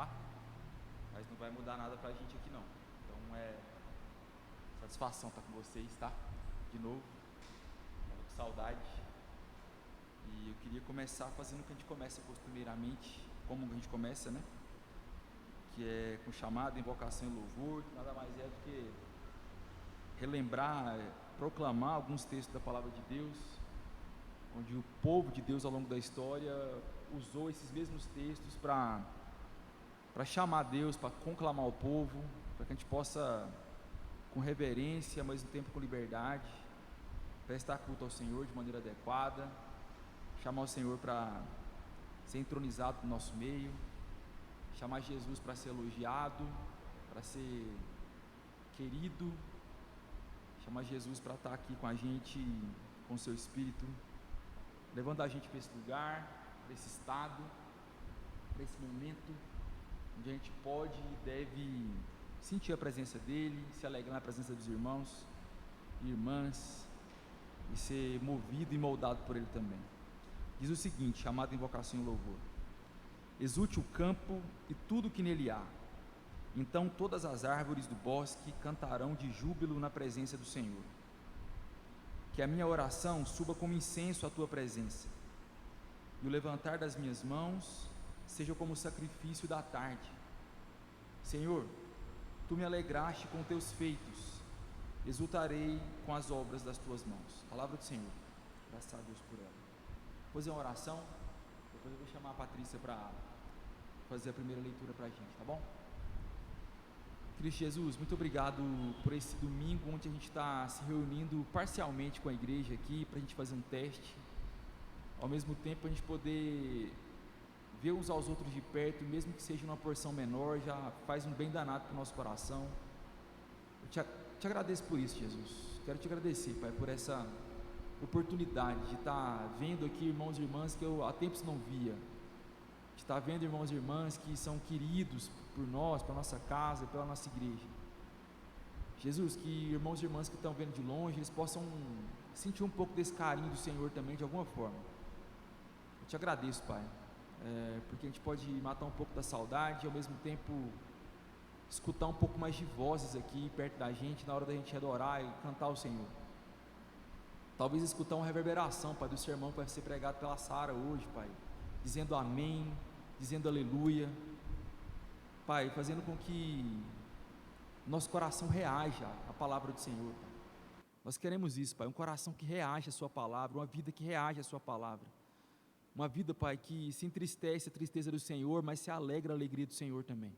tá? Mas não vai mudar nada pra gente aqui não. Então é satisfação estar com vocês, tá? De novo, tava com saudade. E eu queria começar fazendo o que a gente começa costumeiramente, como a gente começa, né? Que é com chamada, invocação e louvor, que nada mais é do que relembrar, proclamar alguns textos da palavra de Deus, onde o povo de Deus ao longo da história usou esses mesmos textos para chamar Deus, para conclamar o povo, para que a gente possa, com reverência, ao mesmo tempo com liberdade, prestar culto ao Senhor de maneira adequada, chamar o Senhor para ser entronizado no nosso meio, chamar Jesus para ser elogiado, para ser querido, chamar Jesus para estar aqui com a gente, com o seu Espírito, levando a gente para esse lugar, para esse estado, para esse momento, onde a gente pode e deve sentir a presença dEle, se alegrar na presença dos irmãos e irmãs, e ser movido e moldado por Ele também. Diz o seguinte, chamado invocação e louvor: exulte o campo e tudo que nele há, então todas as árvores do bosque cantarão de júbilo na presença do Senhor. Que a minha oração suba como incenso à tua presença, e o levantar das minhas mãos seja como o sacrifício da tarde. Senhor, tu me alegraste com teus feitos, exultarei com as obras das tuas mãos. Palavra do Senhor, graças a Deus por ela. Vou fazer uma oração, depois eu vou chamar a Patrícia para fazer a primeira leitura para a gente, tá bom? Cristo Jesus, muito obrigado por esse domingo onde a gente está se reunindo parcialmente com a igreja aqui, para a gente fazer um teste, ao mesmo tempo a gente poder ver uns aos outros de perto, mesmo que seja uma porção menor, já faz um bem danado para o nosso coração. Eu te agradeço por isso, Jesus. Quero te agradecer, Pai, por essa oportunidade de estar vendo aqui irmãos e irmãs que eu há tempos não via, de estar vendo irmãos e irmãs que são queridos por nós, pela nossa casa, pela nossa igreja. Jesus, que irmãos e irmãs que estão vendo de longe, eles possam sentir um pouco desse carinho do Senhor também, de alguma forma. Eu te agradeço, Pai, porque a gente pode matar um pouco da saudade e ao mesmo tempo escutar um pouco mais de vozes aqui perto da gente, na hora da gente adorar e cantar ao Senhor. Talvez escutar uma reverberação, Pai, do sermão que vai ser pregado pela Sara hoje, Pai, dizendo amém, dizendo aleluia, Pai, fazendo com que nosso coração reaja à palavra do Senhor, Pai. Nós queremos isso, Pai, um coração que reage à sua palavra, uma vida que reage à sua palavra, uma vida, Pai, que se entristece a tristeza do Senhor, mas se alegra a alegria do Senhor também.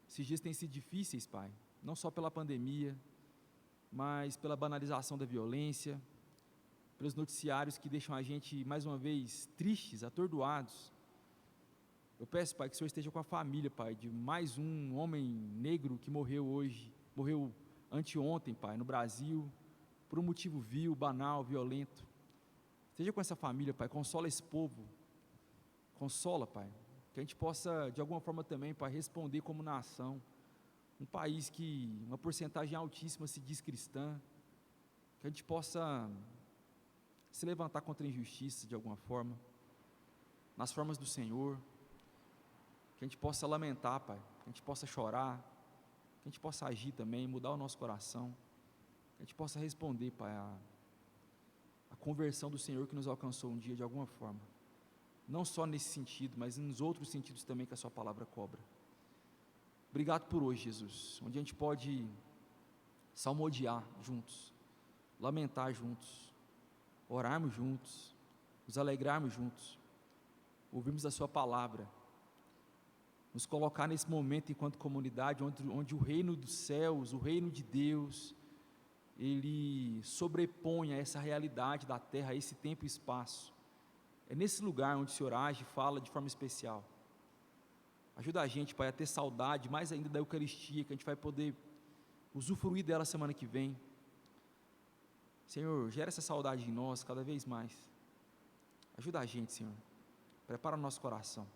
Esses dias têm sido difíceis, Pai, não só pela pandemia, mas pela banalização da violência, pelos noticiários que deixam a gente, mais uma vez, tristes, atordoados. Eu peço, Pai, que o Senhor esteja com a família, Pai, de mais um homem negro que morreu hoje, morreu anteontem, Pai, no Brasil, por um motivo vil, banal, violento. Esteja com essa família, Pai, consola esse povo, consola, Pai, que a gente possa, de alguma forma também, Pai, responder como nação, um país que uma porcentagem altíssima se diz cristã, que a gente possa se levantar contra a injustiça de alguma forma, nas formas do Senhor, que a gente possa lamentar, Pai, que a gente possa chorar, que a gente possa agir também, mudar o nosso coração, que a gente possa responder, Pai, a conversão do Senhor que nos alcançou um dia de alguma forma, não só nesse sentido, mas nos outros sentidos também que a sua palavra cobra. Obrigado por hoje, Jesus, onde a gente pode salmodiar juntos, lamentar juntos, orarmos juntos, nos alegrarmos juntos, ouvirmos a sua palavra, nos colocar nesse momento enquanto comunidade, onde o reino dos céus, o reino de Deus, ele sobrepõe a essa realidade da terra, a esse tempo e espaço. É nesse lugar onde o Senhor age e fala de forma especial. Ajuda a gente, Pai, a ter saudade, mais ainda da Eucaristia, que a gente vai poder usufruir dela semana que vem. Senhor, gera essa saudade em nós cada vez mais. Ajuda a gente, Senhor. Prepara o nosso coração.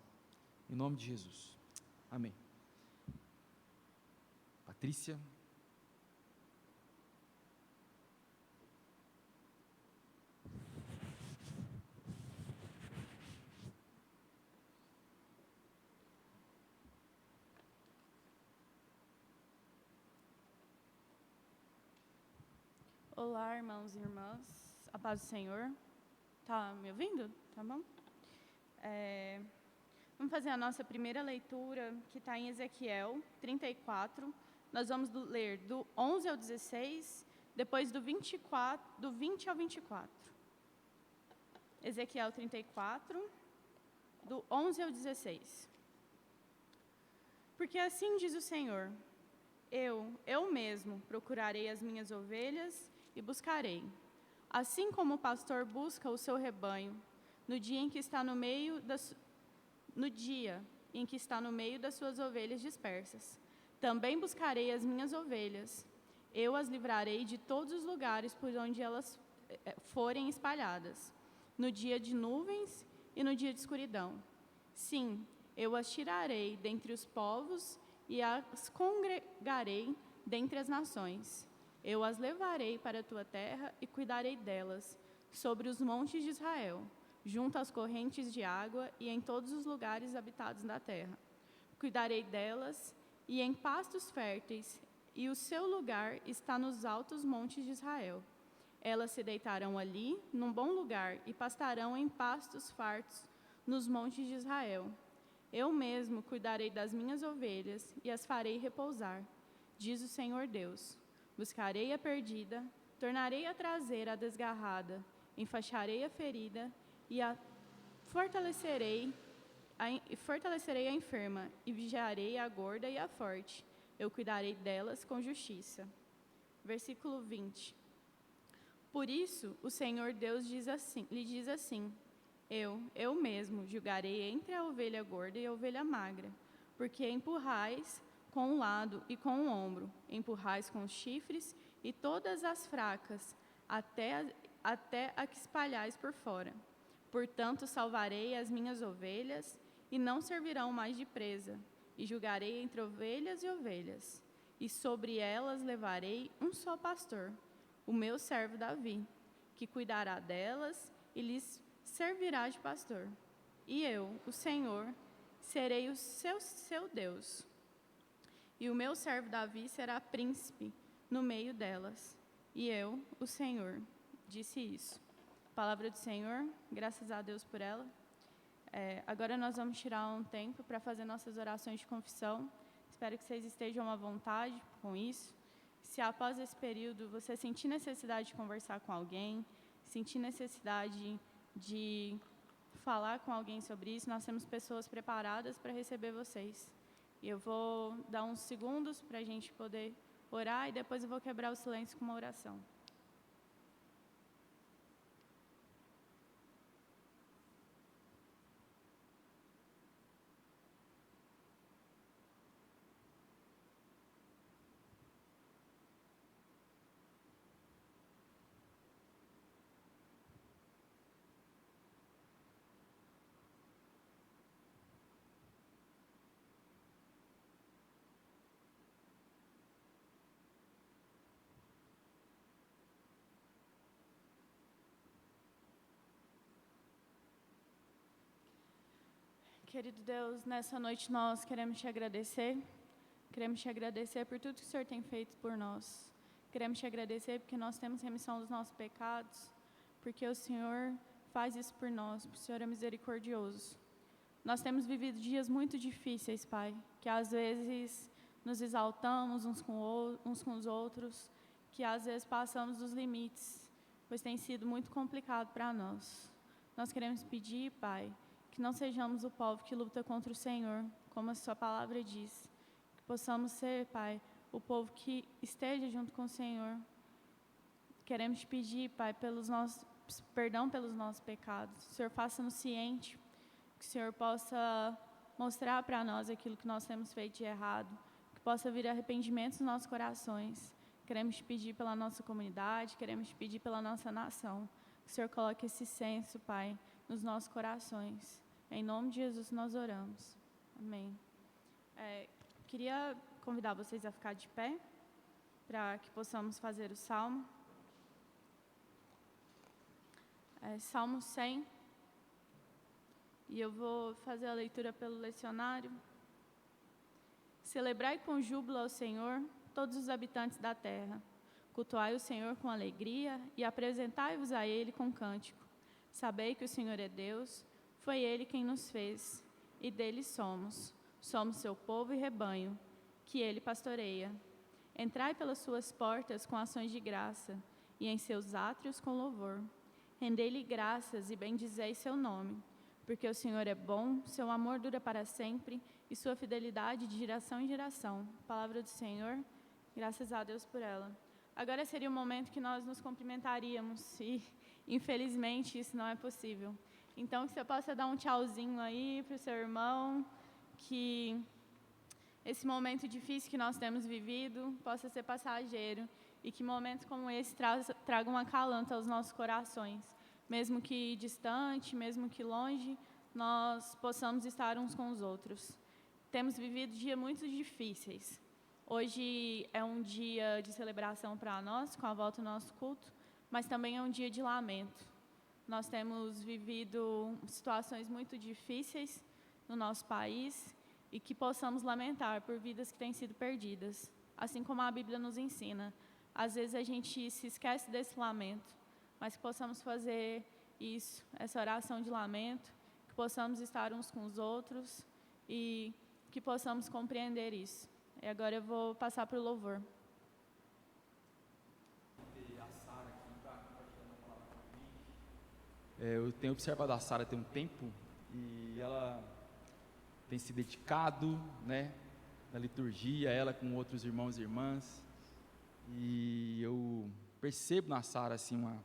Em nome de Jesus. Amém. Patrícia. Olá, irmãos e irmãs. A paz do Senhor. Tá me ouvindo? Tá bom? Vamos fazer a nossa primeira leitura, que está em Ezequiel 34. Nós vamos ler do 11 ao 16, depois do 20 ao 24. Ezequiel 34, do 11 ao 16. Porque assim diz o Senhor: eu mesmo procurarei as minhas ovelhas e buscarei, assim como o pastor busca o seu rebanho no dia em que está no meio das suas ovelhas dispersas. Também buscarei as minhas ovelhas. Eu as livrarei de todos os lugares por onde elas forem espalhadas, no dia de nuvens e no dia de escuridão. Sim, eu as tirarei dentre os povos e as congregarei dentre as nações. Eu as levarei para a tua terra e cuidarei delas, sobre os montes de Israel, junto às correntes de água e em todos os lugares habitados da terra. Cuidarei delas e em pastos férteis, e o seu lugar está nos altos montes de Israel. Elas se deitarão ali, num bom lugar, e pastarão em pastos fartos nos montes de Israel. Eu mesmo cuidarei das minhas ovelhas e as farei repousar, diz o Senhor Deus. Buscarei a perdida, tornarei a trazer a desgarrada, enfaixarei a ferida e fortalecerei a enferma, e vigiarei a gorda e a forte. Eu cuidarei delas com justiça. Versículo 20. Por isso, o Senhor Deus lhe diz assim: Eu mesmo julgarei entre a ovelha gorda e a ovelha magra, porque empurrais com um lado e com o ombro, empurrais com os chifres e todas as fracas, até a que espalhais por fora. Portanto, salvarei as minhas ovelhas, e não servirão mais de presa, e julgarei entre ovelhas e ovelhas, e sobre elas levarei um só pastor, o meu servo Davi, que cuidará delas e lhes servirá de pastor. E eu, o Senhor, serei o seu Deus. E o meu servo Davi será príncipe no meio delas. E eu, o Senhor, disse isso. Palavra do Senhor, graças a Deus por ela. Agora nós vamos tirar um tempo para fazer nossas orações de confissão. Espero que vocês estejam à vontade com isso. Se após esse período você sentir necessidade de conversar com alguém, sentir necessidade de falar com alguém sobre isso, nós temos pessoas preparadas para receber vocês. E eu vou dar uns segundos para a gente poder orar e depois eu vou quebrar o silêncio com uma oração. Querido Deus, nessa noite nós queremos te agradecer. Queremos te agradecer por tudo que o Senhor tem feito por nós. Queremos te agradecer porque nós temos remissão dos nossos pecados, porque o Senhor faz isso por nós, porque o Senhor é misericordioso. Nós temos vivido dias muito difíceis, Pai, que às vezes nos exaltamos uns com os outros, que às vezes passamos dos limites, pois tem sido muito complicado para nós. Nós queremos pedir, Pai, que não sejamos o povo que luta contra o Senhor, como a sua palavra diz. Que possamos ser, Pai, o povo que esteja junto com o Senhor. Queremos te pedir, Pai, perdão pelos nossos pecados. Que o Senhor faça-nos ciente, que o Senhor possa mostrar para nós aquilo que nós temos feito de errado, que possa vir arrependimento nos nossos corações. Queremos te pedir pela nossa comunidade, queremos te pedir pela nossa nação. Que o Senhor coloque esse senso, Pai, nos nossos corações. Em nome de Jesus nós oramos. Amém. Queria convidar vocês a ficar de pé, para que possamos fazer o salmo. Salmo 100. E eu vou fazer a leitura pelo lecionário. Celebrai com júbilo ao Senhor, todos os habitantes da terra. Cultuai o Senhor com alegria e apresentai-vos a Ele com cântico. Sabei que o Senhor é Deus, foi Ele quem nos fez, e dele somos. Somos seu povo e rebanho, que Ele pastoreia. Entrai pelas suas portas com ações de graça, e em seus átrios com louvor. Rendei-lhe graças e bendizei seu nome, porque o Senhor é bom, seu amor dura para sempre, e sua fidelidade de geração em geração. Palavra do Senhor, graças a Deus por ela. Agora seria o momento que nós nos cumprimentaríamos, e infelizmente isso não é possível. Então, que você possa dar um tchauzinho aí para o seu irmão, que esse momento difícil que nós temos vivido possa ser passageiro, e que momentos como esse tragam um acalanto aos nossos corações. Mesmo que distante, mesmo que longe, nós possamos estar uns com os outros. Temos vivido dias muito difíceis. Hoje é um dia de celebração para nós, com a volta do nosso culto, mas também é um dia de lamento. Nós temos vivido situações muito difíceis no nosso país e que possamos lamentar por vidas que têm sido perdidas, assim como a Bíblia nos ensina. Às vezes a gente se esquece desse lamento, mas que possamos fazer isso, essa oração de lamento, que possamos estar uns com os outros e que possamos compreender isso. E agora eu vou passar para o louvor. Eu tenho observado a Sara tem um tempo e ela tem se dedicado, né, na liturgia, ela com outros irmãos e irmãs. E eu percebo na Sara assim, uma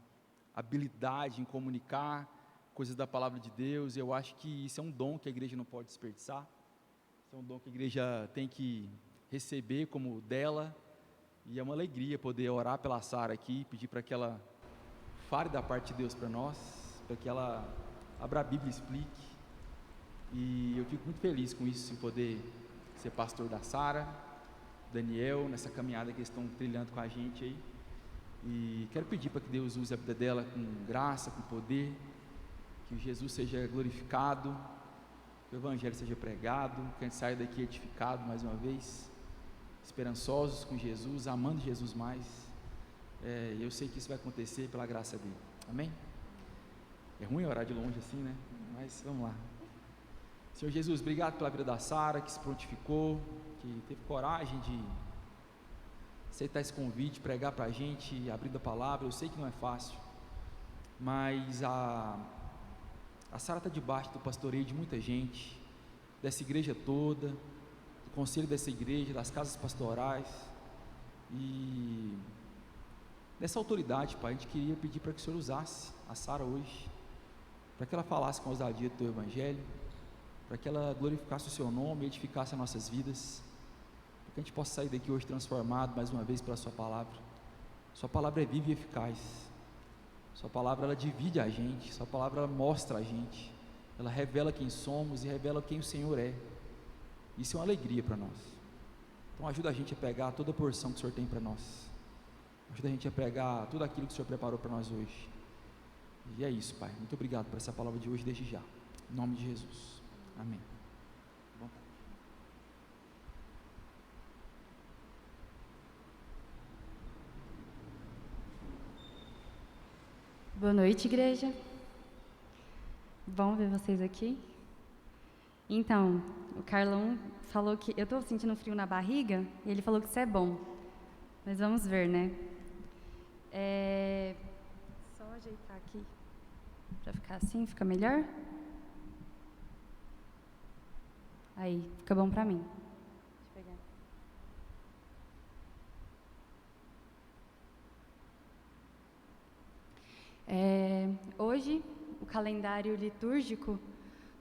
habilidade em comunicar coisas da palavra de Deus. Eu acho que isso é um dom que a igreja não pode desperdiçar. Isso é um dom que a igreja tem que receber como dela. E é uma alegria poder orar pela Sara aqui, pedir para que ela fale da parte de Deus para nós, para que ela abra a Bíblia e explique. E eu fico muito feliz com isso, em poder ser pastor da Sara, Daniel, nessa caminhada que eles estão trilhando com a gente aí. E quero pedir para que Deus use a vida dela com graça, com poder, que Jesus seja glorificado, que o Evangelho seja pregado, que a gente saia daqui edificado mais uma vez, esperançosos com Jesus, amando Jesus mais. Eu sei que isso vai acontecer pela graça dele. Amém? É ruim orar de longe assim, né? Mas vamos lá. Senhor Jesus, obrigado pela vida da Sara, que se prontificou, que teve coragem de aceitar esse convite, pregar para a gente, abrir a palavra. Eu sei que não é fácil, mas a Sara está debaixo do pastoreio de muita gente, dessa igreja toda, do conselho dessa igreja, das casas pastorais, e dessa autoridade, Pai. A gente queria pedir para que o Senhor usasse a Sara hoje, para que ela falasse com ousadia do Teu Evangelho, para que ela glorificasse o Seu nome e edificasse as nossas vidas, para que a gente possa sair daqui hoje transformado mais uma vez pela Sua palavra. Sua palavra é viva e eficaz. Sua palavra, ela divide a gente. Sua palavra, ela mostra a gente. Ela revela quem somos e revela quem o Senhor é. Isso é uma alegria para nós. Então ajuda a gente a pegar toda a porção que o Senhor tem para nós. Ajuda a gente a pegar tudo aquilo que o Senhor preparou para nós hoje. E é isso, Pai. Muito obrigado por essa palavra de hoje, desde já. Em nome de Jesus. Amém. Bom. Boa noite, igreja. Bom ver vocês aqui. Então, o Carlão falou que eu estou sentindo frio na barriga, e ele falou que isso é bom. Mas vamos ver, né? Só ajeitar aqui para ficar assim, fica melhor? Aí, fica bom para mim. Deixa eu pegar. Hoje, o calendário litúrgico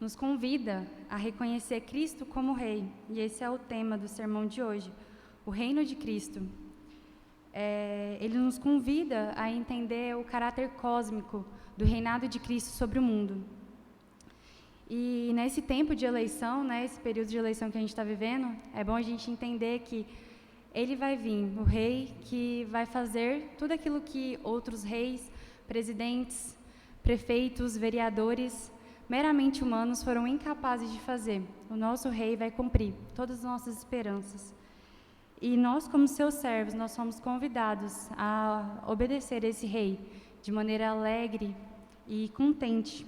nos convida a reconhecer Cristo como Rei, e esse é o tema do sermão de hoje, o Reino de Cristo. Ele nos convida a entender o caráter cósmico do reinado de Cristo sobre o mundo. E nesse tempo de eleição, né, esse período de eleição que a gente está vivendo, é bom a gente entender que Ele vai vir, o Rei que vai fazer tudo aquilo que outros reis, presidentes, prefeitos, vereadores, meramente humanos foram incapazes de fazer. O nosso Rei vai cumprir todas as nossas esperanças. E nós, como seus servos, nós somos convidados a obedecer esse rei de maneira alegre e contente.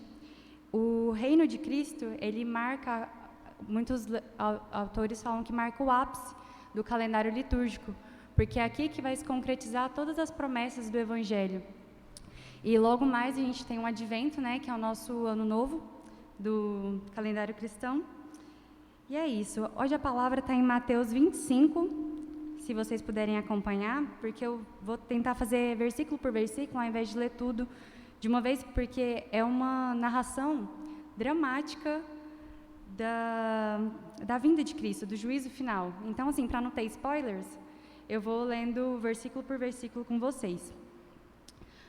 O reino de Cristo, ele marca, muitos autores falam que marca o ápice do calendário litúrgico, porque é aqui que vai se concretizar todas as promessas do Evangelho. E logo mais a gente tem o Advento, né, que é o nosso ano novo do calendário cristão. E é isso. Hoje a palavra está em Mateus 25, se vocês puderem acompanhar, porque eu vou tentar fazer versículo por versículo, ao invés de ler tudo de uma vez, porque é uma narração dramática da vinda de Cristo, do juízo final. Então, assim, para não ter spoilers, eu vou lendo versículo por versículo com vocês.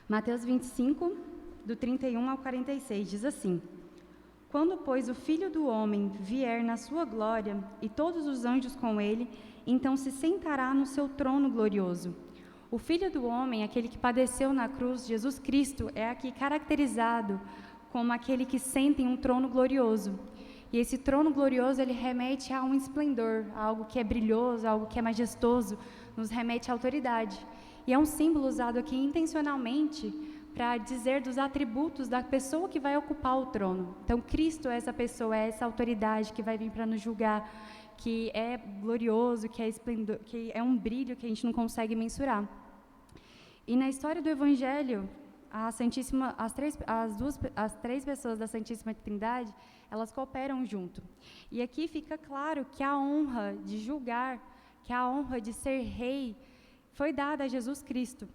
Mateus 25, do 31 ao 46, diz assim: Quando, pois, o Filho do Homem vier na sua glória, e todos os anjos com ele, então se sentará no seu trono glorioso. O Filho do Homem, aquele que padeceu na cruz, Jesus Cristo, é aqui caracterizado como aquele que senta em um trono glorioso. E esse trono glorioso, ele remete a um esplendor, a algo que é brilhoso, a algo que é majestoso, nos remete à autoridade. E é um símbolo usado aqui intencionalmente para dizer dos atributos da pessoa que vai ocupar o trono. Então, Cristo é essa pessoa, é essa autoridade que vai vir para nos julgar, que é glorioso, que é esplendor, que é um brilho que a gente não consegue mensurar. E na história do Evangelho, as três pessoas da Santíssima Trindade, elas cooperam junto. E aqui fica claro que a honra de julgar, que a honra de ser rei, foi dada a Jesus Cristo.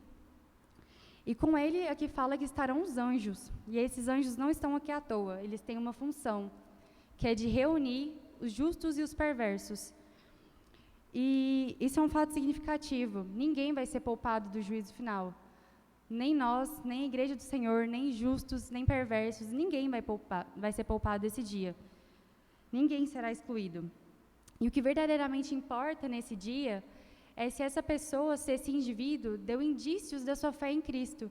E com ele aqui fala que estarão os anjos. E esses anjos não estão aqui à toa, eles têm uma função, que é de reunir os justos e os perversos. E isso é um fato significativo. Ninguém vai ser poupado do juízo final. Nem nós, nem a Igreja do Senhor, nem justos, nem perversos, ninguém vai ser poupado desse dia. Ninguém será excluído. E o que verdadeiramente importa nesse dia é se essa pessoa, se esse indivíduo deu indícios da sua fé em Cristo,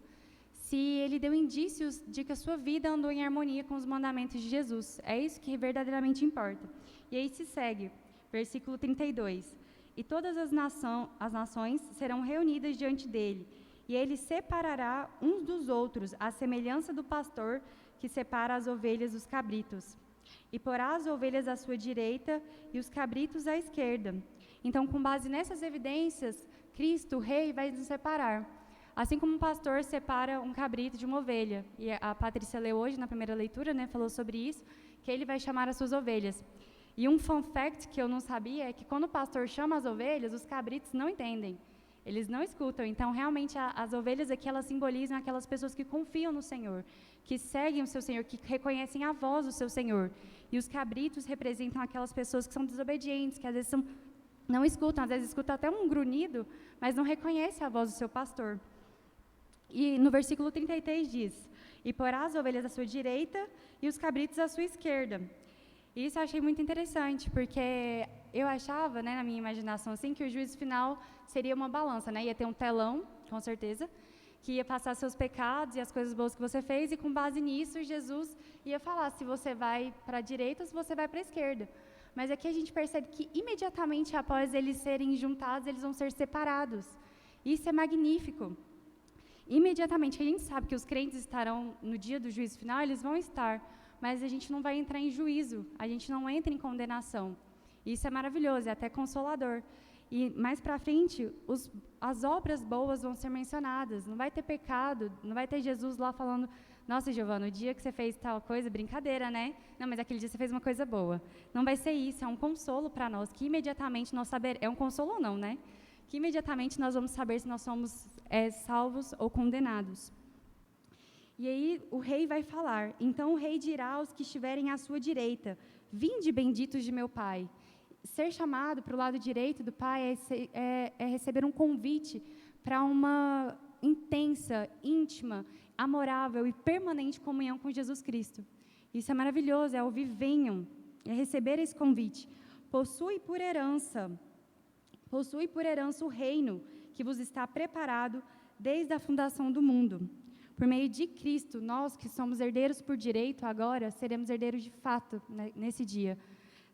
se ele deu indícios de que a sua vida andou em harmonia com os mandamentos de Jesus. É isso que verdadeiramente importa. E aí se segue, versículo 32. E todas as nações serão reunidas diante dele, e ele separará uns dos outros, à semelhança do pastor que separa as ovelhas dos cabritos. E porá as ovelhas à sua direita e os cabritos à esquerda. Então, com base nessas evidências, Cristo, o Rei, vai nos separar. Assim como um pastor separa um cabrito de uma ovelha. E a Patrícia leu hoje, na primeira leitura, né, falou sobre isso, que ele vai chamar as suas ovelhas. E um fun fact que eu não sabia é que quando o pastor chama as ovelhas, os cabritos não entendem. Eles não escutam. Então, realmente, as ovelhas aqui, elas simbolizam aquelas pessoas que confiam no Senhor, que seguem o seu Senhor, que reconhecem a voz do seu Senhor. E os cabritos representam aquelas pessoas que são desobedientes, que às vezes não escutam, às vezes escutam até um grunhido, mas não reconhecem a voz do seu pastor. E no versículo 33 diz: E porá as ovelhas à sua direita e os cabritos à sua esquerda. E isso eu achei muito interessante, porque eu achava, né, na minha imaginação, assim, que o juízo final seria uma balança, né? Ia ter um telão, com certeza, que ia passar seus pecados e as coisas boas que você fez, e com base nisso, Jesus ia falar se você vai para a direita ou se você vai para a esquerda. Mas aqui a gente percebe que imediatamente após eles serem juntados, eles vão ser separados. Isso é magnífico. Imediatamente, a gente sabe que os crentes estarão no dia do juízo final, eles vão estar, mas a gente não vai entrar em juízo, a gente não entra em condenação. Isso é maravilhoso, é até consolador. E mais para frente, as obras boas vão ser mencionadas, não vai ter pecado, não vai ter Jesus lá falando: nossa, Giovana, o dia que você fez tal coisa, brincadeira, né? Não, mas aquele dia você fez uma coisa boa. Não vai ser isso, é um consolo para nós, que imediatamente nós saberemos, é um consolo ou não, né? Que imediatamente nós vamos saber se nós somos salvos ou condenados. E aí o rei vai falar: então o rei dirá aos que estiverem à sua direita: vinde, benditos de meu Pai. Ser chamado para o lado direito do Pai é receber um convite para uma intensa, íntima, amorável e permanente comunhão com Jesus Cristo. Isso é maravilhoso, é ouvir: venham, é receber esse convite. Possui por herança o reino que vos está preparado desde a fundação do mundo. Por meio de Cristo, nós que somos herdeiros por direito agora, seremos herdeiros de fato, né, nesse dia.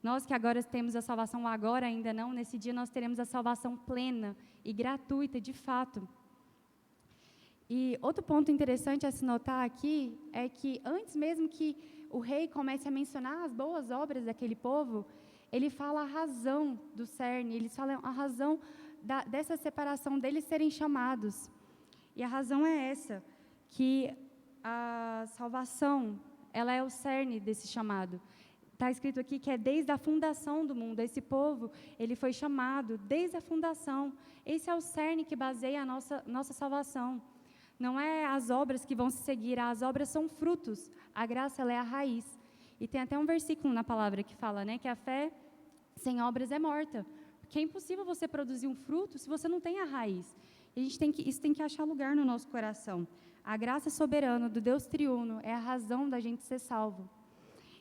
Nós que agora temos a salvação, agora ainda não, nesse dia nós teremos a salvação plena e gratuita, de fato. E outro ponto interessante a se notar aqui é que antes mesmo que o rei comece a mencionar as boas obras daquele povo, ele fala a razão do cerne, ele fala a razão dessa separação deles serem chamados. E a razão é essa, que a salvação, ela é o cerne desse chamado. Está escrito aqui que é desde a fundação do mundo. Esse povo, ele foi chamado desde a fundação. Esse é o cerne que baseia a nossa salvação. Não é as obras que vão se seguir, as obras são frutos. A graça, ela é a raiz. E tem até um versículo na palavra que fala, né, que a fé sem obras é morta. Porque é impossível você produzir um fruto se você não tem a raiz. E isso tem que achar lugar no nosso coração. A graça soberana do Deus triuno é a razão da gente ser salvo.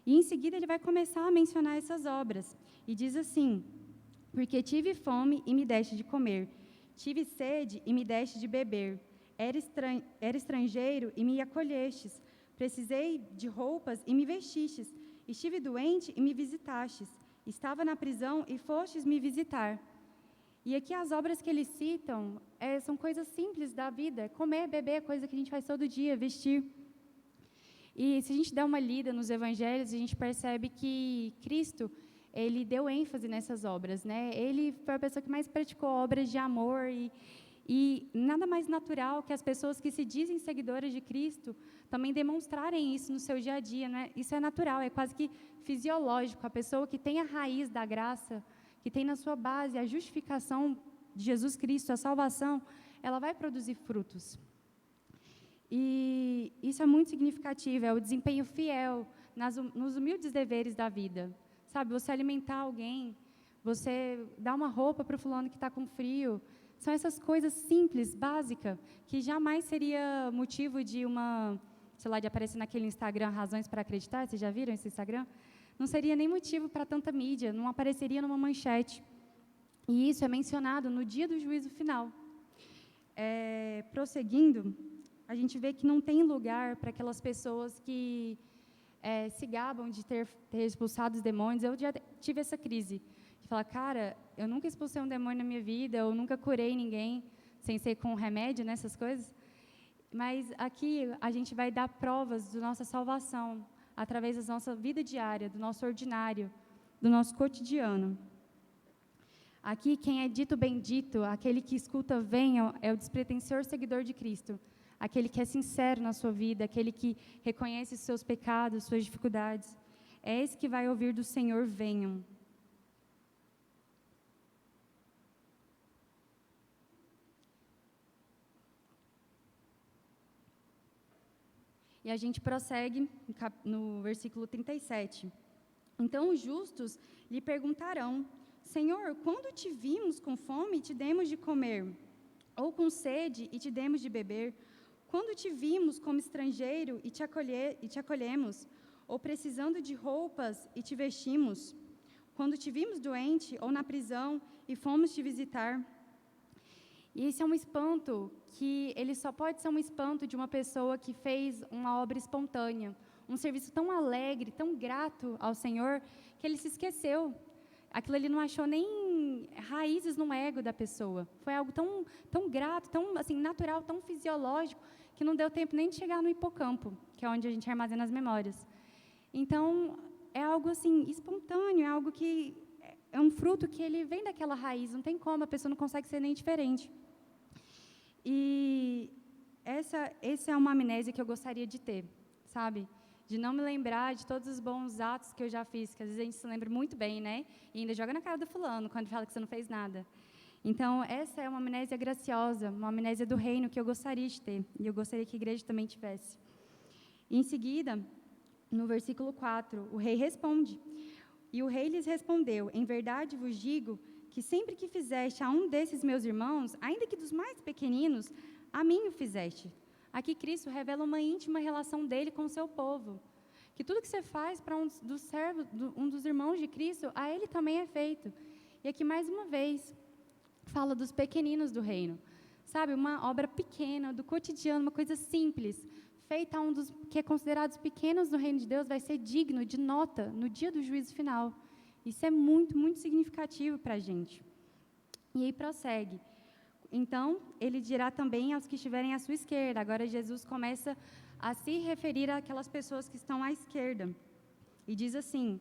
E em seguida ele vai começar a mencionar essas obras. E diz assim: porque tive fome e me deste de comer, tive sede e me deste de beber, era estrangeiro e me acolhestes, precisei de roupas e me vestistes, estive doente e me visitastes, estava na prisão e fostes me visitar. E aqui as obras que eles citam são coisas simples da vida, comer, beber, coisa que a gente faz todo dia, vestir. E se a gente der uma lida nos evangelhos, a gente percebe que Cristo, ele deu ênfase nessas obras, né? Ele foi a pessoa que mais praticou obras de amor e nada mais natural que as pessoas que se dizem seguidoras de Cristo também demonstrarem isso no seu dia a dia, né? Isso é natural, é quase que fisiológico. A pessoa que tem a raiz da graça, que tem na sua base a justificação de Jesus Cristo, a salvação, ela vai produzir frutos. E isso é muito significativo, é o desempenho fiel nos humildes deveres da vida. Sabe, você alimentar alguém, você dar uma roupa para o fulano que está com frio, são essas coisas simples, básicas, que jamais seria motivo de de aparecer naquele Instagram, razões para acreditar, vocês já viram esse Instagram? Não seria nem motivo para tanta mídia, não apareceria numa manchete. E isso é mencionado no dia do juízo final. Prosseguindo, a gente vê que não tem lugar para aquelas pessoas que se gabam de ter expulsado os demônios. Eu já tive essa crise, de falar, cara, eu nunca expulsei um demônio na minha vida, eu nunca curei ninguém, sem ser com remédio, nessas coisas. Mas aqui a gente vai dar provas da nossa salvação, através da nossa vida diária, do nosso ordinário, do nosso cotidiano. Aqui, quem é dito bendito, aquele que escuta venha, é o despretensioso seguidor de Cristo, aquele que é sincero na sua vida, aquele que reconhece os seus pecados, suas dificuldades. É esse que vai ouvir do Senhor, venham. E a gente prossegue no versículo 37. Então os justos lhe perguntarão, Senhor, quando te vimos com fome e te demos de comer? Ou com sede e te demos de beber? Quando te vimos como estrangeiro e te acolhemos? Ou precisando de roupas e te vestimos? Quando te vimos doente ou na prisão e fomos te visitar? E esse é um espanto que ele só pode ser um espanto de uma pessoa que fez uma obra espontânea, um serviço tão alegre, tão grato ao Senhor, que ele se esqueceu. Aquilo ali não achou nem raízes no ego da pessoa. Foi algo tão, tão grato, tão assim, natural, tão fisiológico, que não deu tempo nem de chegar no hipocampo, que é onde a gente armazena as memórias. Então, é algo assim, espontâneo, é algo que é um fruto que ele vem daquela raiz, não tem como, a pessoa não consegue ser nem diferente. E essa é uma amnésia que eu gostaria de ter, sabe? De não me lembrar de todos os bons atos que eu já fiz, que às vezes a gente se lembra muito bem, né? E ainda joga na cara do fulano, quando fala que você não fez nada. Então, essa é uma amnésia graciosa, uma amnésia do reino que eu gostaria de ter, e eu gostaria que a igreja também tivesse. E, em seguida, no versículo 4, o rei responde, e o rei lhes respondeu, em verdade vos digo que sempre que fizeste a um desses meus irmãos, ainda que dos mais pequeninos, a mim o fizeste. Aqui Cristo revela uma íntima relação dele com o seu povo, que tudo que você faz para um dos irmãos de Cristo, a ele também é feito. E aqui, mais uma vez, fala dos pequeninos do reino, sabe, uma obra pequena, do cotidiano, uma coisa simples, feita a um dos que é considerado pequenos no reino de Deus, vai ser digno de nota no dia do juízo final. Isso é muito, muito significativo para a gente. E aí prossegue. Então, ele dirá também aos que estiverem à sua esquerda. Agora, Jesus começa a se referir àquelas pessoas que estão à esquerda. E diz assim: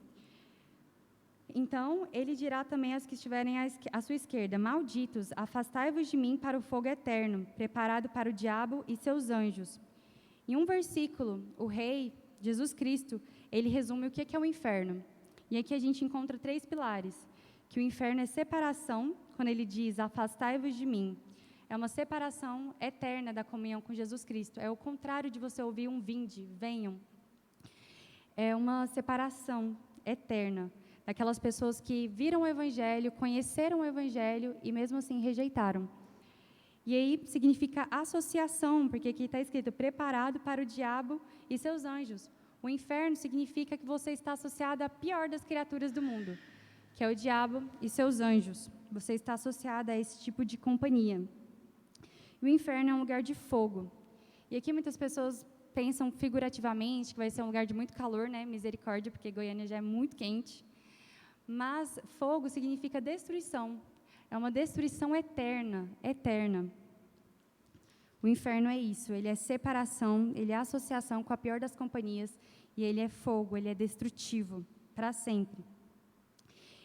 então, ele dirá também aos que estiverem à sua esquerda: malditos, afastai-vos de mim para o fogo eterno, preparado para o diabo e seus anjos. Em um versículo, o rei, Jesus Cristo, ele resume o que é o inferno. E aqui a gente encontra 3 pilares. Que o inferno é separação, quando ele diz, afastai-vos de mim. É uma separação eterna da comunhão com Jesus Cristo. É o contrário de você ouvir um vinde, venham. É uma separação eterna daquelas pessoas que viram o Evangelho, conheceram o Evangelho e mesmo assim rejeitaram. E aí significa associação, porque aqui está escrito, preparado para o diabo e seus anjos. O inferno significa que você está associado à pior das criaturas do mundo, que é o diabo e seus anjos. Você está associado a esse tipo de companhia. E o inferno é um lugar de fogo. E aqui muitas pessoas pensam figurativamente que vai ser um lugar de muito calor, né? Misericórdia, porque Goiânia já é muito quente. Mas fogo significa destruição. É uma destruição eterna, eterna. O inferno é isso, ele é separação, ele é associação com a pior das companhias, e ele é fogo, ele é destrutivo, para sempre.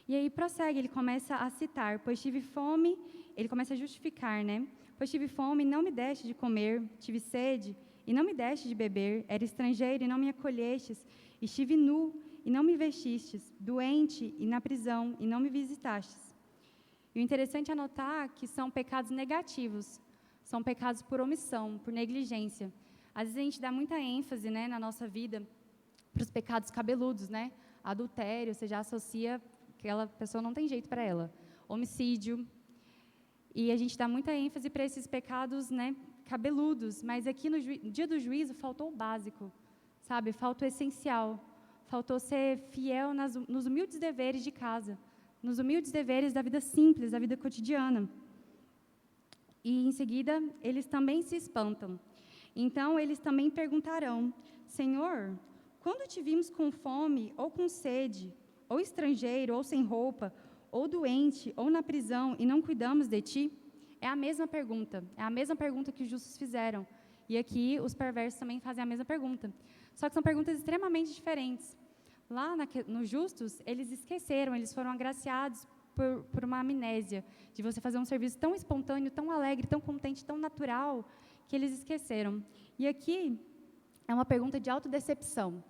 E aí prossegue, ele começa a citar, pois tive fome, ele começa a justificar, né? Pois tive fome e não me deste de comer, tive sede e não me deste de beber, era estrangeiro e não me acolhestes, estive nu e não me vestistes, doente e na prisão e não me visitastes. E o interessante é notar que são pecados negativos, são pecados por omissão, por negligência. Às vezes a gente dá muita ênfase, né, na nossa vida para os pecados cabeludos, né? Adultério, você já associa, aquela pessoa não tem jeito para ela. Homicídio. E a gente dá muita ênfase para esses pecados, né, cabeludos. Mas aqui no dia do juízo faltou o básico, sabe? Faltou o essencial. Faltou ser fiel nos humildes deveres de casa, nos humildes deveres da vida simples, da vida cotidiana. E, em seguida, eles também se espantam. Então, eles também perguntarão, Senhor, quando te vimos com fome, ou com sede, ou estrangeiro, ou sem roupa, ou doente, ou na prisão, e não cuidamos de ti? É a mesma pergunta que os justos fizeram. E aqui, os perversos também fazem a mesma pergunta. Só que são perguntas extremamente diferentes. Lá nos justos, eles esqueceram, eles foram agraciados por uma amnésia, de você fazer um serviço tão espontâneo, tão alegre, tão contente, tão natural, que eles esqueceram. E aqui é uma pergunta de autodecepção.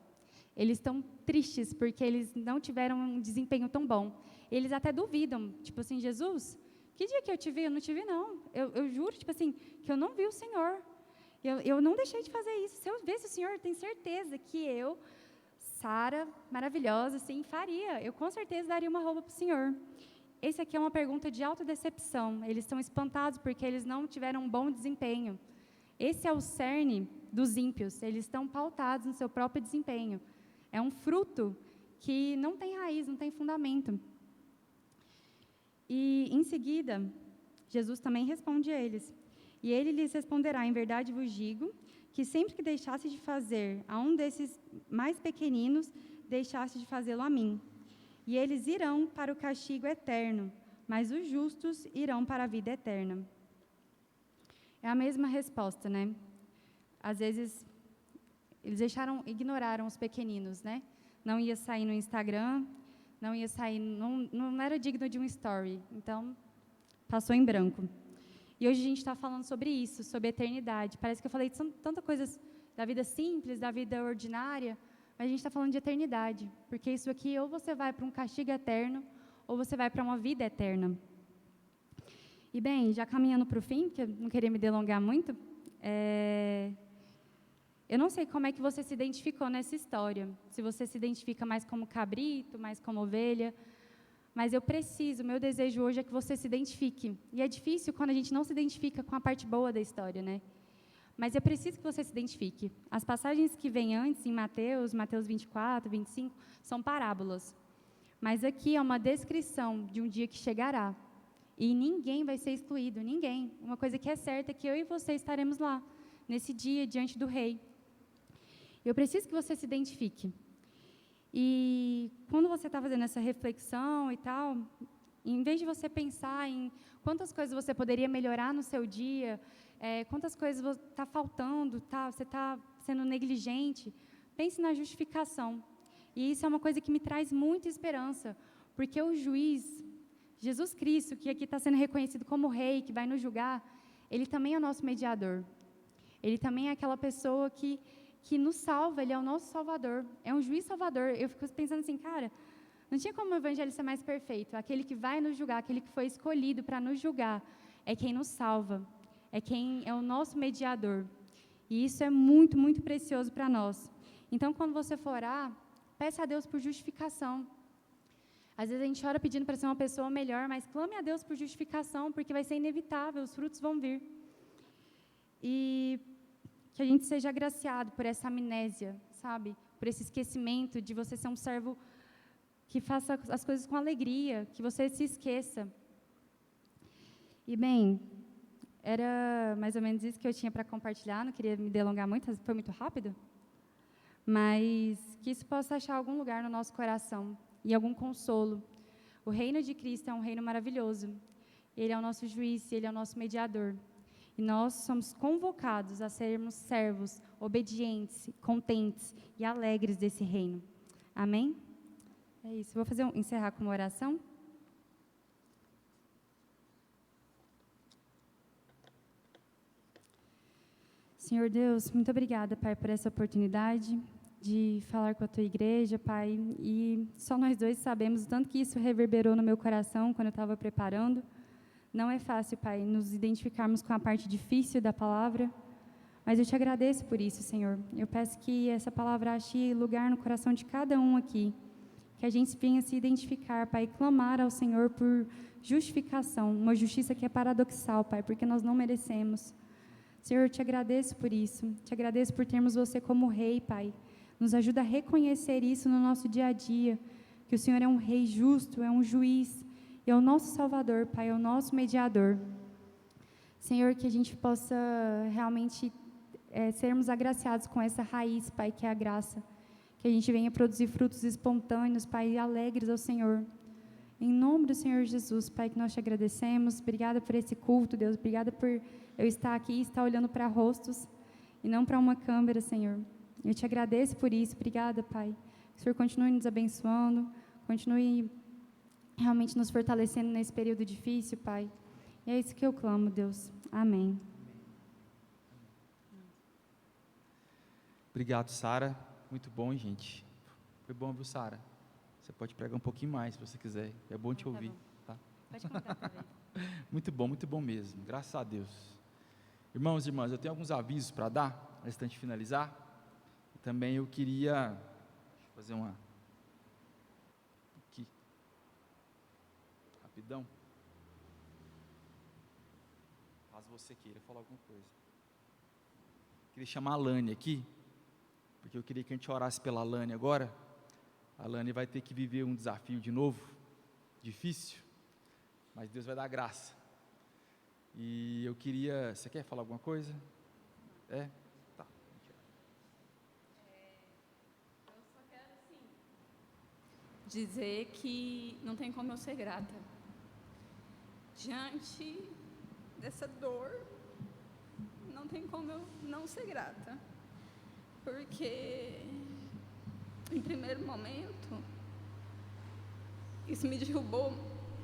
Eles estão tristes porque eles não tiveram um desempenho tão bom. Eles até duvidam, tipo assim, Jesus, que dia que eu te vi? Eu não te vi, não. Eu juro, tipo assim, que eu não vi o Senhor. Eu não deixei de fazer isso. Se eu visse o Senhor, eu tenho certeza que eu, Sara, maravilhosa, assim, faria. Eu com certeza daria uma roupa para o Senhor. Esse aqui é uma pergunta de autodecepção. Eles estão espantados porque eles não tiveram um bom desempenho. Esse é o cerne dos ímpios. Eles estão pautados no seu próprio desempenho. É um fruto que não tem raiz, não tem fundamento. E, em seguida, Jesus também responde a eles. E ele lhes responderá, em verdade vos digo, que sempre que deixasse de fazer a um desses mais pequeninos, deixasse de fazê-lo a mim. E eles irão para o castigo eterno, mas os justos irão para a vida eterna. É a mesma resposta, né? Às vezes, eles ignoraram os pequeninos, né? Não ia sair no Instagram, não ia sair, não era digno de um story. Então, passou em branco. E hoje a gente está falando sobre isso, sobre a eternidade. Parece que eu falei tantas coisas da vida simples, da vida ordinária, mas a gente está falando de eternidade. Porque isso aqui, ou você vai para um castigo eterno, ou você vai para uma vida eterna. E, bem, já caminhando para o fim, porque eu não queria me delongar muito, eu não sei como é que você se identificou nessa história. Se você se identifica mais como cabrito, mais como ovelha. Mas meu desejo hoje é que você se identifique. E é difícil quando a gente não se identifica com a parte boa da história, né? Mas é preciso que você se identifique. As passagens que vêm antes, em Mateus 24, 25, são parábolas. Mas aqui é uma descrição de um dia que chegará. E ninguém vai ser excluído, ninguém. Uma coisa que é certa é que eu e você estaremos lá, nesse dia, diante do Rei. Eu preciso que você se identifique. E quando você está fazendo essa reflexão e tal, em vez de você pensar em quantas coisas você poderia melhorar no seu dia, quantas coisas está faltando, você está sendo negligente, pense na justificação. E isso é uma coisa que me traz muita esperança, porque o juiz, Jesus Cristo, que aqui está sendo reconhecido como rei, que vai nos julgar, ele também é o nosso mediador. Ele também é aquela pessoa que nos salva, ele é o nosso salvador, é um juiz salvador. Eu fico pensando assim, cara, não tinha como o evangelho ser mais perfeito. Aquele que vai nos julgar, aquele que foi escolhido para nos julgar, é quem nos salva, é quem é o nosso mediador. E isso é muito, muito precioso para nós. Então, quando você for orar, peça a Deus por justificação. Às vezes a gente ora pedindo para ser uma pessoa melhor, mas clame a Deus por justificação, porque vai ser inevitável, os frutos vão vir. E que a gente seja agraciado por essa amnésia, sabe? Por esse esquecimento de você ser um servo que faça as coisas com alegria, que você se esqueça. E, bem, era mais ou menos isso que eu tinha para compartilhar, não queria me delongar muito, foi muito rápido, mas que isso possa achar algum lugar no nosso coração e algum consolo. O reino de Cristo é um reino maravilhoso. Ele é o nosso juiz, ele é o nosso mediador. E nós somos convocados a sermos servos, obedientes, contentes e alegres desse reino. Amém? É isso. Vou encerrar com uma oração. Senhor Deus, muito obrigada, Pai, por essa oportunidade de falar com a Tua igreja, Pai. E só nós dois sabemos o tanto que isso reverberou no meu coração quando eu estava preparando. Não é fácil, Pai, nos identificarmos com a parte difícil da palavra, mas eu te agradeço por isso, Senhor. Eu peço que essa palavra ache lugar no coração de cada um aqui, que a gente venha se identificar, Pai, e clamar ao Senhor por justificação, uma justiça que é paradoxal, Pai, porque nós não merecemos. Senhor, eu te agradeço por isso, te agradeço por termos você como Rei, Pai. Nos ajuda a reconhecer isso no nosso dia a dia, que o Senhor é um Rei justo, é um juiz, é o nosso Salvador, Pai, é o nosso mediador. Senhor, que a gente possa realmente sermos agraciados com essa raiz, Pai, que é a graça. Que a gente venha produzir frutos espontâneos, Pai, alegres ao Senhor. Em nome do Senhor Jesus, Pai, que nós te agradecemos. Obrigada por esse culto, Deus. Obrigada por eu estar aqui e estar olhando para rostos e não para uma câmera, Senhor. Eu te agradeço por isso. Obrigada, Pai. Que o Senhor continue nos abençoando, continue realmente nos fortalecendo nesse período difícil, Pai. E é isso que eu clamo, Deus. Amém. Obrigado, Sara. Muito bom, hein, gente? Foi bom, viu, Sara? Você pode pregar um pouquinho mais, se você quiser. É bom te ouvir. Tá? Pode contar também. Muito bom mesmo. Graças a Deus. Irmãos e irmãs, eu tenho alguns avisos para dar, antes de finalizar. E também eu queria fazer uma... Aqui. Rapidão. Caso você queira falar alguma coisa. Queria chamar a Lani aqui, porque eu queria que a gente orasse pela Lani agora. A Lani vai ter que viver um desafio de novo, difícil, mas Deus vai dar graça. E eu queria... Você quer falar alguma coisa? É? Tá. Eu só quero, assim, dizer que não tem como eu ser grata. Diante dessa dor, não tem como eu não ser grata. Porque, em primeiro momento, isso me derrubou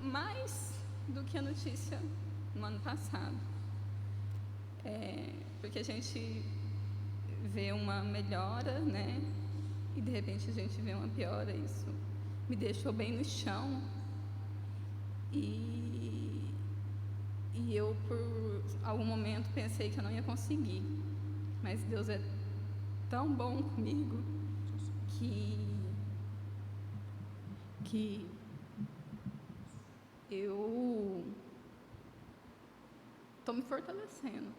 mais do que a notícia no ano passado. Porque a gente vê uma melhora, né? E de repente a gente vê uma piora. Isso me deixou bem no chão. E eu, por algum momento, pensei que eu não ia conseguir. Mas Deus é tão bom comigo que eu estou me fortalecendo.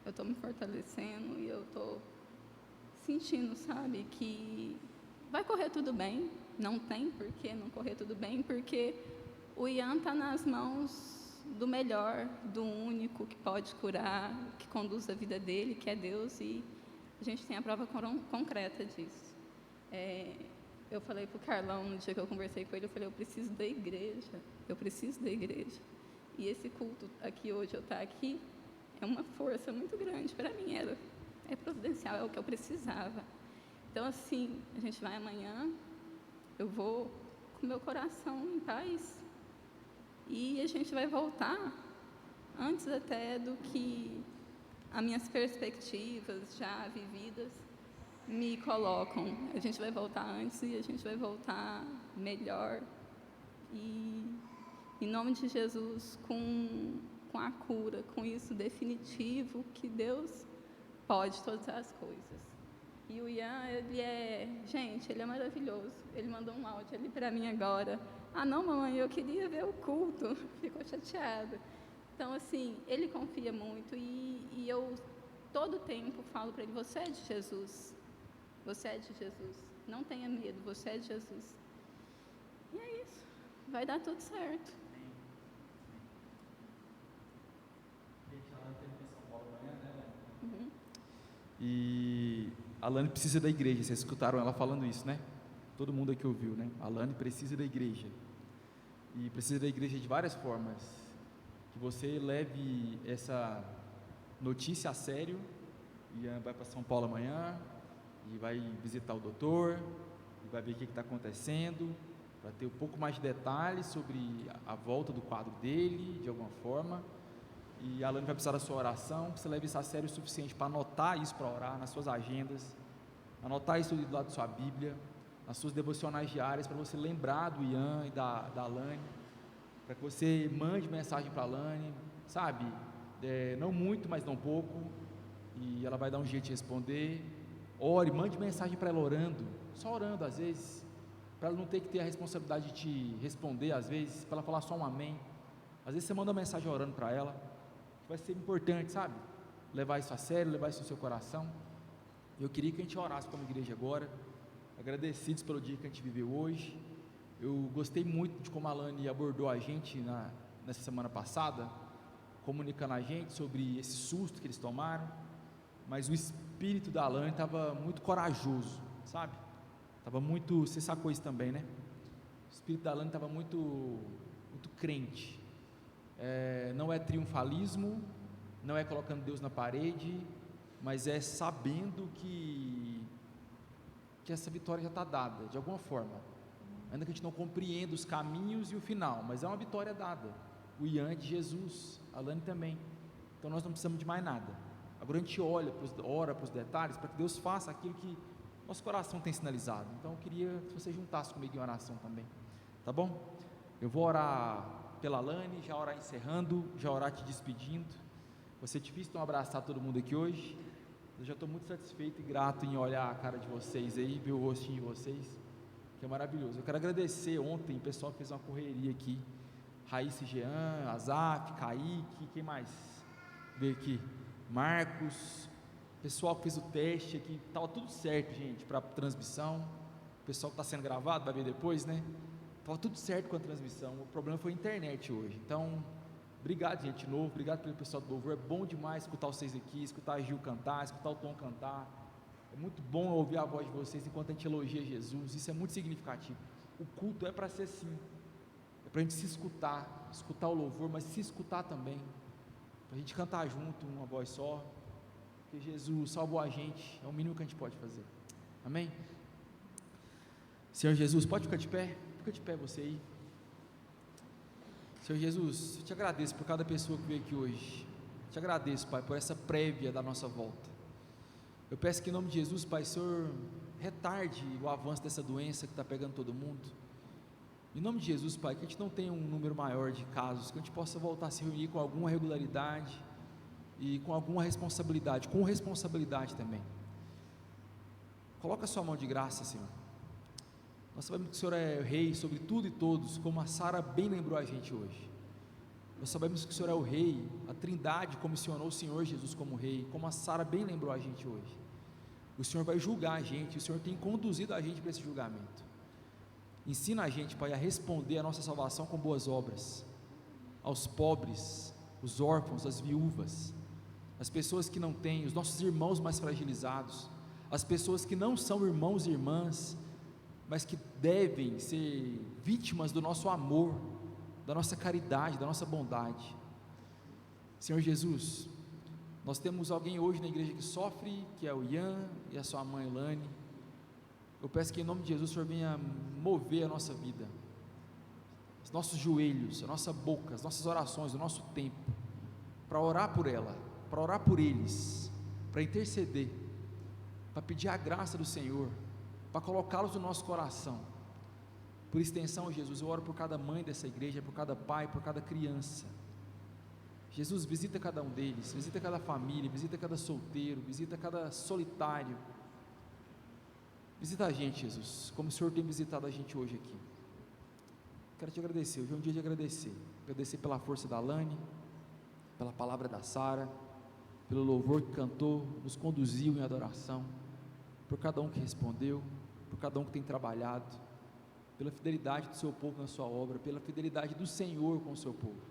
Eu estou me fortalecendo e eu estou sentindo, sabe, que vai correr tudo bem. Não tem por que não correr tudo bem, porque o Ian está nas mãos do melhor, do único que pode curar, que conduz a vida dele, que é Deus, e a gente tem a prova concreta disso. eu falei para o Carlão, no dia que eu conversei com ele, eu falei, eu preciso da igreja. E esse culto aqui hoje, eu estar aqui, é uma força muito grande para mim, é providencial, é o que eu precisava. Então, assim, a gente vai amanhã, eu vou com meu coração em paz, e a gente vai voltar antes até do que as minhas perspectivas já vividas me colocam. A gente vai voltar antes e a gente vai voltar melhor, e em nome de Jesus, com a cura, com isso definitivo, que Deus pode todas as coisas. E o Ian, ele é maravilhoso. Ele mandou um áudio ali para mim agora. Ah, não, mamãe, eu queria ver o culto. Ficou chateado. Então, assim, ele confia muito, e eu todo tempo falo para ele, você é de Jesus. Você é de Jesus. Não tenha medo, você é de Jesus. E é isso. Vai dar tudo certo. E a Lani precisa da igreja, vocês escutaram ela falando isso, né? Todo mundo aqui ouviu, né? A Lani precisa da igreja, e precisa da igreja de várias formas. Que você leve essa notícia a sério. Ian vai para São Paulo amanhã e vai visitar o doutor, e vai ver o que está acontecendo, para ter um pouco mais de detalhes sobre a volta do quadro dele, de alguma forma. E a Lani vai precisar da sua oração, que você leve isso a sério o suficiente para anotar isso para orar nas suas agendas, anotar isso do lado da sua Bíblia, nas suas devocionais diárias, para você lembrar do Ian e da Lani, para que você mande mensagem para a Lani, sabe? Não muito, mas não pouco, e ela vai dar um jeito de responder. Ore, mande mensagem para ela orando, só orando às vezes, para ela não ter que ter a responsabilidade de te responder às vezes, para ela falar só um amém. Às vezes você manda uma mensagem orando para ela, vai ser importante, sabe? Levar isso a sério, levar isso no seu coração. Eu queria que a gente orasse como igreja agora, agradecidos pelo dia que a gente viveu hoje. Eu gostei muito de como a Lani abordou a gente nessa semana passada, comunicando a gente sobre esse susto que eles tomaram, mas o espírito da Lani estava muito corajoso, sabe? Estava muito, você sacou isso também, né? O espírito da Lani estava muito crente. Não é triunfalismo, não é colocando Deus na parede, mas é sabendo que essa vitória já está dada, de alguma forma, ainda que a gente não compreenda os caminhos e o final, mas é uma vitória dada. O Ian é de Jesus, a Lani também, então nós não precisamos de mais nada. Agora a gente ora para os detalhes, para que Deus faça aquilo que nosso coração tem sinalizado. Então eu queria que você juntasse comigo em oração também, tá bom? Eu vou orar pela Lani, já orar encerrando, já orar te despedindo. Vai ser difícil não abraçar todo mundo aqui hoje. Eu já estou muito satisfeito e grato em olhar a cara de vocês aí, ver o rostinho de vocês, que é maravilhoso. Eu quero agradecer ontem o pessoal que fez uma correria aqui, Raíssa e Jean, Azaf, Kaique, quem mais veio aqui? Marcos, pessoal que fez o teste aqui, estava tudo certo, gente, para a transmissão. O pessoal que está sendo gravado vai ver depois, né? Estava tudo certo com a transmissão, o problema foi a internet hoje. Então, obrigado, gente, de novo, obrigado pelo pessoal do louvor. É bom demais escutar vocês aqui, escutar a Gil cantar, escutar o Tom cantar. É muito bom ouvir a voz de vocês enquanto a gente elogia Jesus, isso é muito significativo. O culto é para ser assim, é para a gente se escutar o louvor, mas se escutar também, para a gente cantar junto, uma voz só, porque Jesus salvou a gente, é o mínimo que a gente pode fazer. Amém? Senhor Jesus, pode ficar de pé? Fica de pé você aí. Senhor Jesus, eu te agradeço por cada pessoa que veio aqui hoje. Te agradeço, Pai, por essa prévia da nossa volta. Eu peço que em nome de Jesus, Pai, Senhor, retarde o avanço dessa doença que está pegando todo mundo. Em nome de Jesus, Pai, que a gente não tenha um número maior de casos, que a gente possa voltar a se reunir com alguma regularidade e com alguma responsabilidade, com responsabilidade também. Coloca a sua mão de graça, Senhor. Nós sabemos que o Senhor é rei sobre tudo e todos, como a Sara bem lembrou a gente hoje. Nós sabemos que o Senhor é o rei, a Trindade comissionou o Senhor Jesus como rei, como a Sara bem lembrou a gente hoje. O Senhor vai julgar a gente, o Senhor tem conduzido a gente para esse julgamento. Ensina a gente, Pai, a responder a nossa salvação com boas obras, aos pobres, os órfãos, as viúvas, as pessoas que não têm, os nossos irmãos mais fragilizados, as pessoas que não são irmãos e irmãs, mas que devem ser vítimas do nosso amor, da nossa caridade, da nossa bondade. Senhor Jesus, nós temos alguém hoje na igreja que sofre, que é o Ian e a sua mãe Elane. Eu peço que em nome de Jesus o Senhor venha mover a nossa vida, os nossos joelhos, a nossa boca, as nossas orações, o nosso tempo, para orar por ela, para orar por eles, para interceder, para pedir a graça do Senhor, para colocá-los no nosso coração. Por extensão, Jesus, eu oro por cada mãe dessa igreja, por cada pai, por cada criança. Jesus, visita cada um deles, visita cada família, visita cada solteiro, visita cada solitário. Visita a gente, Jesus, como o Senhor tem visitado a gente hoje aqui. Quero te agradecer, hoje é um dia de agradecer. Agradecer pela força da Lani, pela palavra da Sara, pelo louvor que cantou, nos conduziu em adoração, por cada um que respondeu, por cada um que tem trabalhado, pela fidelidade do seu povo na sua obra, pela fidelidade do Senhor com o seu povo.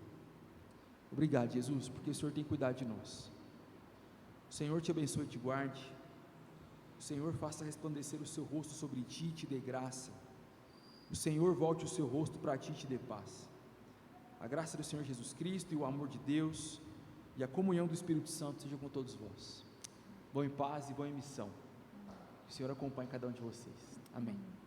Obrigado, Jesus, porque o Senhor tem cuidado de nós. O Senhor te abençoe e te guarde. O Senhor faça resplandecer o seu rosto sobre ti e te dê graça. O Senhor volte o seu rosto para ti e te dê paz. A graça do Senhor Jesus Cristo e o amor de Deus e a comunhão do Espírito Santo sejam com todos vós. Vão em paz e vão em missão. Que o Senhor acompanhe cada um de vocês. Amém.